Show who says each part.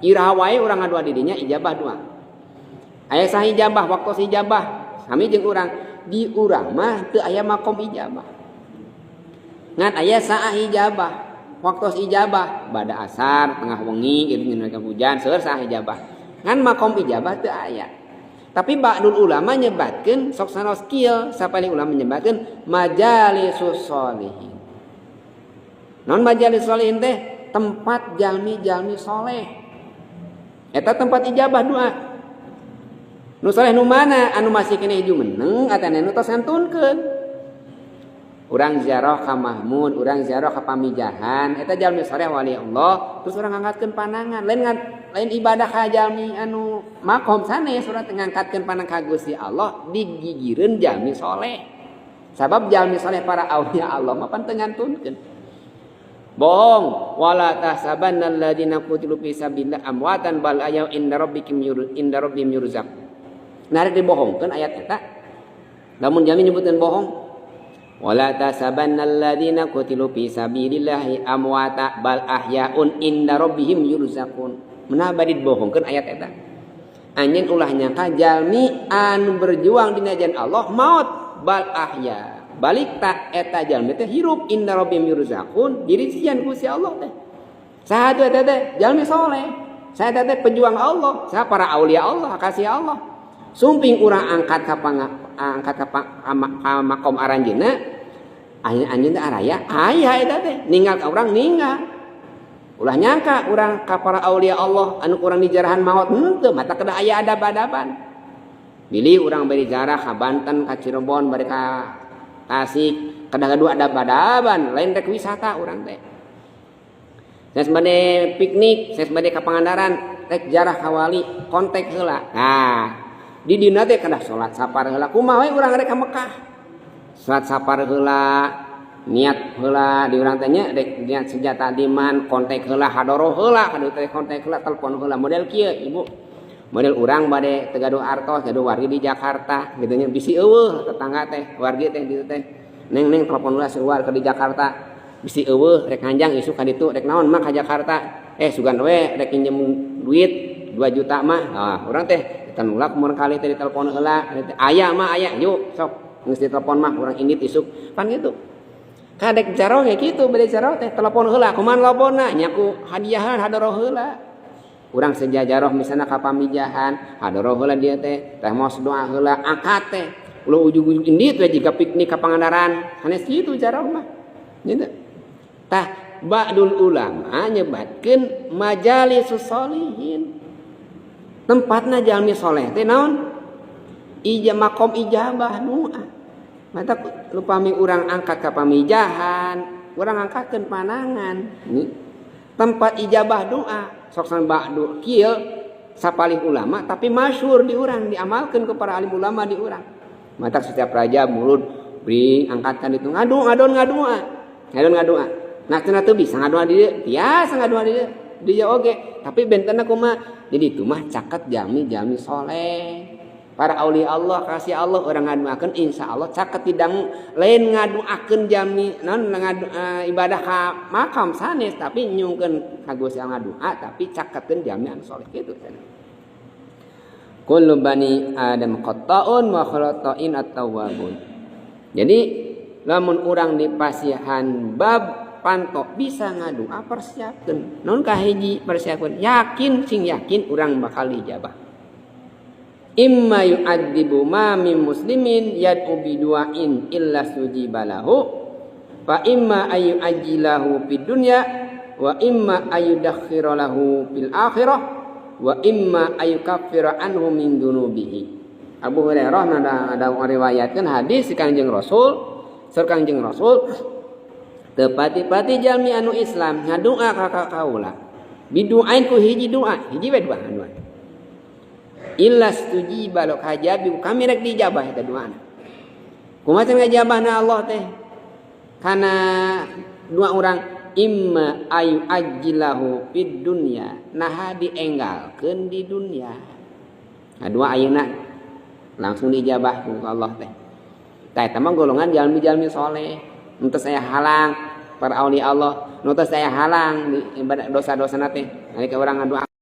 Speaker 1: Iraha wae urang ngadua di dinya ijabah doa. Aya sah ijabah waktu ijabah sami jeung urang. Di urang mah teu aya makom ijabah. Ngan aya sah ijabah waktu ijabah bada asar tengah wengi kitu nyeunkeun hujan seueur sah ijabah. Ngan makom ijabah teu aya. Tapi ba'dul ulama nyebatkeun sok sanos kieu sapali ulama nyebatkeun majalisus sholihin. Non majalis sholihin teh tempat jalmi-jalmi soleh. Eta tempat ijabah doa. Nu soleh nu mana anu masih kene hiju meneng atana nu tos ngantunkeun. Urang ziarah ka Mahmud, urang ziarah ka pamijahan, eta jalmi soleh wali Allah, terus urang ngangkatkeun panangan. Lain ibadah ka jalmi anu makom sanes urang ngangkatkeun panang ka Gusti Allah digigireun jalmi soleh. Sabab jalmi soleh para aulia Allah mah pan teu ngantunkeun. Bohong, wala tahsabanna alladziina qutilu fi sabilillah amwatan bal ahyaa'un inda rabbihim yurzaq. Narek dibohongkeun ayat eta. Lamun jami nyebutkeun bohong. Wala tahsabanna alladziina qutilu fi sabilillah amwata bal ahyaa'un inda rabbihim yurzaqun. Meunah bade dibohongkeun ayat eta. Anjeun ulah nyangka jalmi anu berjuang dina jalan Allah maut bal ahya'. Balik tak eta jalmi teh hirup inna rabbihim yurzaqun dirisian ku si Allah teh. Saha eta teh jalmi soleh. Saha eta teh pejuang Allah, saha para aulia Allah, kasih Allah. Sumping urang angkat ka makom aranjeunna. Anjeun teh araya aya eta teh ninggal ka urang ninggal. Ulah nyangka urang ka para aulia Allah anu urang dijarahan maut henteu mata kada aya adab-adaban. Milih urang bari jarah ka Banten ka Cirebon bari ka Tasik kadang-kadang ada badaban lain rek wisata urang teh. Ses bade piknik, ses bade ka Pangandaran, rek jarah ka wali, kontak heula. Nah, di dina teh kada salat sapar heula. Kumaha we urang rek ka Mekah. Salat sapar heula, niat heula di urang teh nya rek niat senjata diman, kontak heula, hadoro heula, kadu teh kontak heula, telepon heula model kieu, Ibu. Model urang bade teu gaduh artos, gaduh wargi di Jakarta, gitu nya bisi eueuh tetangga teh, wargi teh ditu teh. Neng telepon ulah seueur ke di Jakarta. Bisi eueuh rek hanjang isuk ka ditu, rek naon mah ka Jakarta. Sugan we rek pinjem duit 2 juta mah. Nah, urang teh tan ulah kumaha kali teh ditelepon heula, aya mah aya, yuk sok geus ditelepon mah urang indit isuk. Pan gitu. Kadek jaro ge kitu, bade jaro teh telepon heula, kumaha nelponna? Nya ku hadiahan hadoro heula. Urang sejajaroh misalnya ka pamijahan, hadoroh heula dia teh mos doa heula angkat teh. Ulah ujug-ujug indit we jika piknik ka Pangandaran. Sanes kitu jaroh mah. Gitu. Tah ba'dul ulama nyebatkeun majalisus sholihin. Tempatna jalmi soleh teh naon? Makom ijabah doa. Mata lupami urang angkat ka pamijahan, urang angkatkeun panangan. Tempat ijabah doa. Sok san ba'du kieu sapalih ulama tapi masyhur di urang diamalkeun ku para alim ulama di urang. Mata setiap raja mulut beri angkatkan itu ngadon ngadua. Nah cenah teu bisa ngadua di dieu, biasa ngadua di dieu. Di oge, tapi bentenna kumaha? Jadi itu mah caket jami soleh. Para aulia Allah kasih Allah orang ngaduakeun insyaallah caket tidang lain ngaduakeun jami naon ibadah ka makam sanes tapi nyungkeun ka Gusti Allah ngadua tapi caketkeun jami anu saleh kitu cenah. Kullu bani Adam khata'un wa khalata'in at-tawwabun. Jadi lamun urang di pasihan bab pantok bisa ngadua persiapkeun. Naon ka hiji persiapkeun yakin sing yakin urang bakal dijabah. Imma yu'adzibu ma min muslimin yad'u bidu'ain illa sujibalahu fa imma ayu ajilahu fid dunya wa imma ayudakhkhira lahu fil akhirah wa imma ayukaffira anhu min dunubihi. Abu Hurairah ada riwayatkeun hadis si Kangjeng Rasul sareng Kangjeng Rasul teu pati-pati jalmi anu Islam ngadua ka kaula bidu'ain ku hiji doa hiji we doa illa stujiba lak hajabi kami rek dijabah eta doana. Kumaha teh ngajabahna Allah teh? Kana dua orang imma ayu ajilahu fid dunya nah dienggalkeun di dunia. Nah dua ayeuna langsung dijabah ku Allah teh. Tah eta mah golongan jalmi-jalmi saleh. Henteu saya halang para aulia Allah, nu teh saya halang di ibadah dosa-dosana teh. Nalika urang ngadua